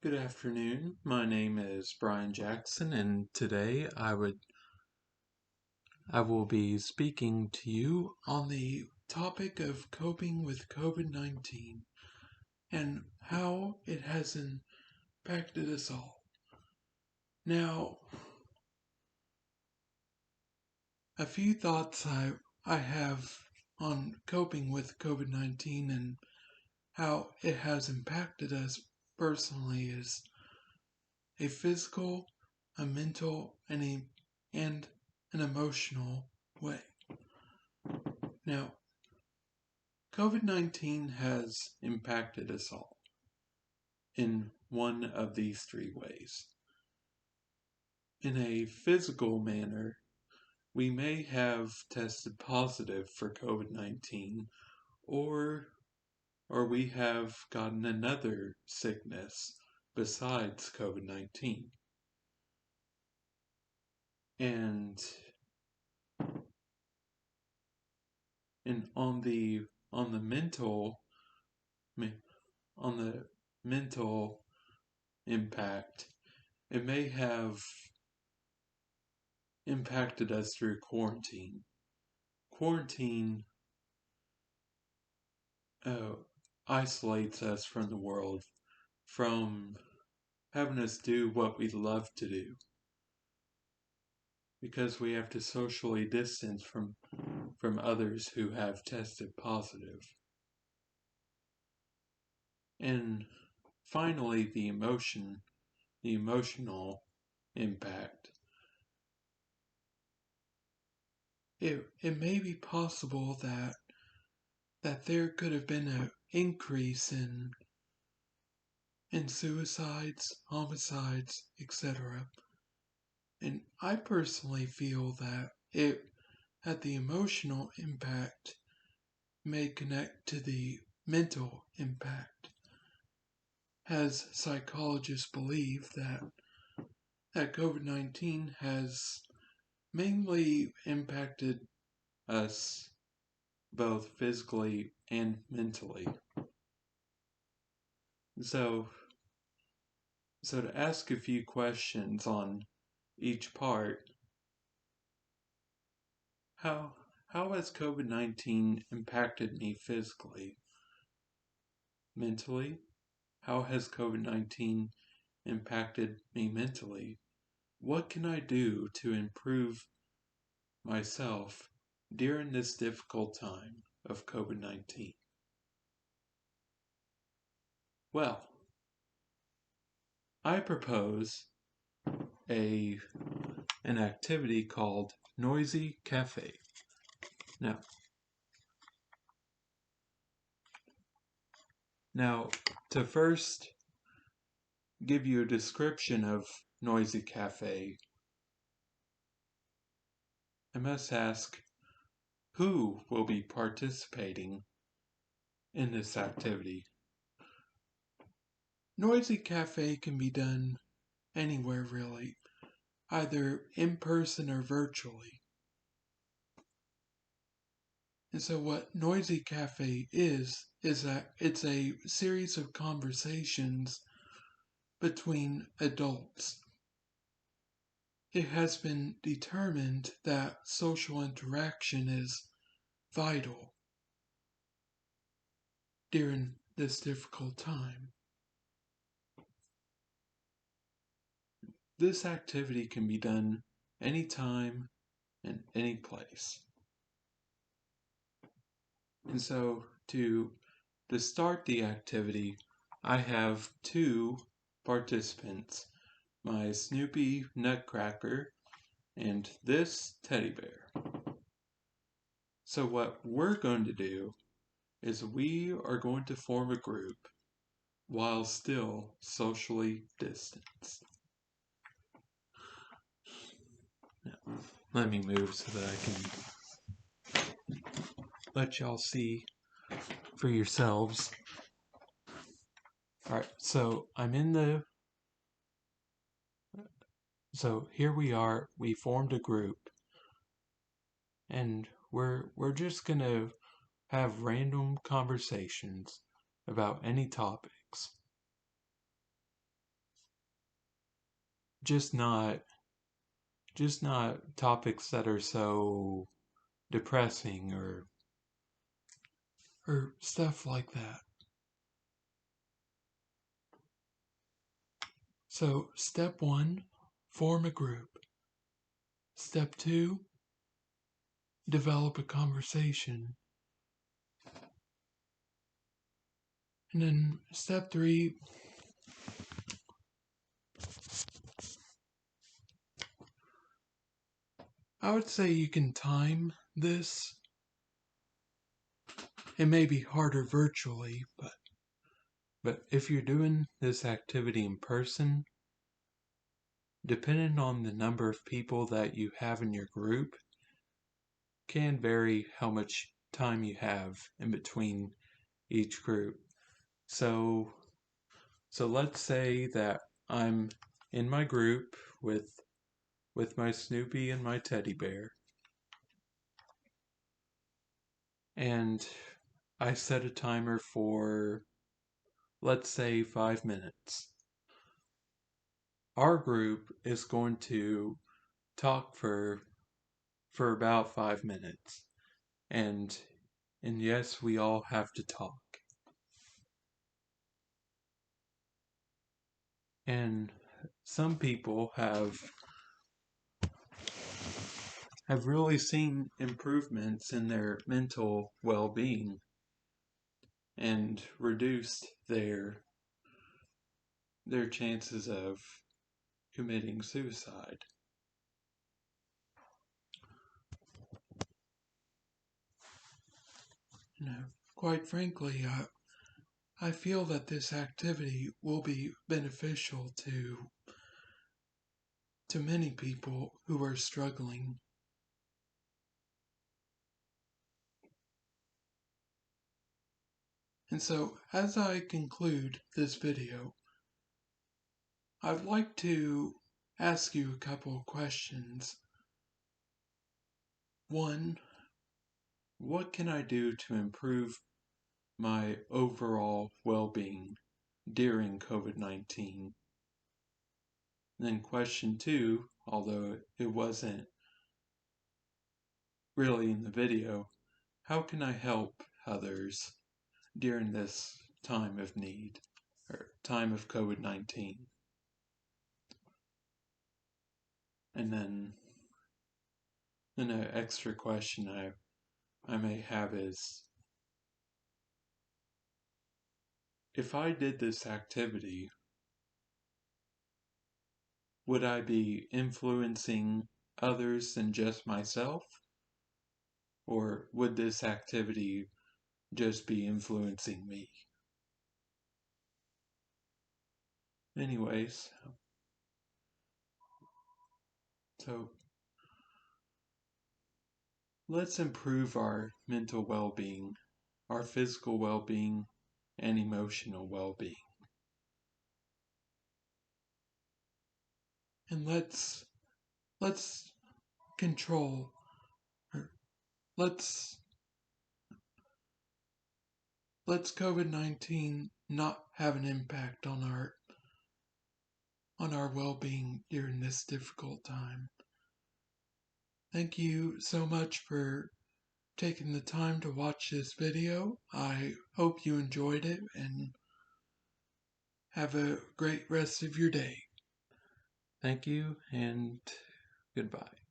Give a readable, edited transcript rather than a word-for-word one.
Good afternoon. My name is Brian Jackson, and today I will be speaking to you on the topic of coping with COVID-19 and how it has impacted us all. Now, a few thoughts I have on coping with COVID-19 and how it has impacted us personally is a physical, a mental, and an emotional way. Now, COVID-19 has impacted us all in one of these three ways. In a physical manner, we may have tested positive for COVID-19 or we have gotten another sickness besides COVID-19. And on the mental impact, it may have impacted us through quarantine. Quarantine isolates us from the world, from having us do what we love to do, because we have to socially distance from others who have tested positive. And finally, the emotional impact. It may be possible that there could have been an increase in suicides, homicides, etc. And I personally feel that the emotional impact may connect to the mental impact, as psychologists believe that COVID-19 has mainly impacted us both physically and mentally. So to ask a few questions on each part, how has COVID-19 impacted me physically? Mentally? How has COVID-19 impacted me mentally? What can I do to improve myself during this difficult time of COVID-19? Well, I propose an activity called Noisy Cafe. Now, to first give you a description of Noisy Cafe, I must ask, who will be participating in this activity? Noisy Cafe can be done anywhere really, either in person or virtually. And so what Noisy Cafe is that it's a series of conversations between adults. It has been determined that social interaction is vital during this difficult time. This activity can be done anytime and any place. And so to start the activity, I have two participants, my Snoopy Nutcracker and this teddy bear. So what we're going to do is we are going to form a group while still socially distanced. Now, let me move so that I can let y'all see for yourselves. Alright, so so here we are, we formed a group, and we're just gonna have random conversations about any topics. just not topics that are so depressing or stuff like that. So, step 1, form a group. Step 2, develop a conversation. And then step 3, I would say you can time this. It may be harder virtually, but if you're doing this activity in person, depending on the number of people that you have in your group, can vary how much time you have in between each group. So let's say that I'm in my group with my Snoopy and my teddy bear, and I set a timer for, let's say, 5 minutes. Our group is going to talk for about 5 minutes, and yes, we all have to talk. And some people have really seen improvements in their mental well-being and reduced their chances of committing suicide. Quite frankly, I feel that this activity will be beneficial to many people who are struggling. And so, as I conclude this video, I'd like to ask you a couple of questions. One, what can I do to improve my overall well-being during COVID-19? Then question 2, although it wasn't really in the video, how can I help others during this time of need, or time of COVID-19? And then an extra question I may have is, if I did this activity, would I be influencing others than just myself? Or would this activity just be influencing me? Anyways, so let's improve our mental well-being, our physical well-being, and emotional well-being. And let's control, or let's COVID-19 not have an impact on our well-being during this difficult time. Thank you so much for taking the time to watch this video. I hope you enjoyed it and have a great rest of your day. Thank you and goodbye.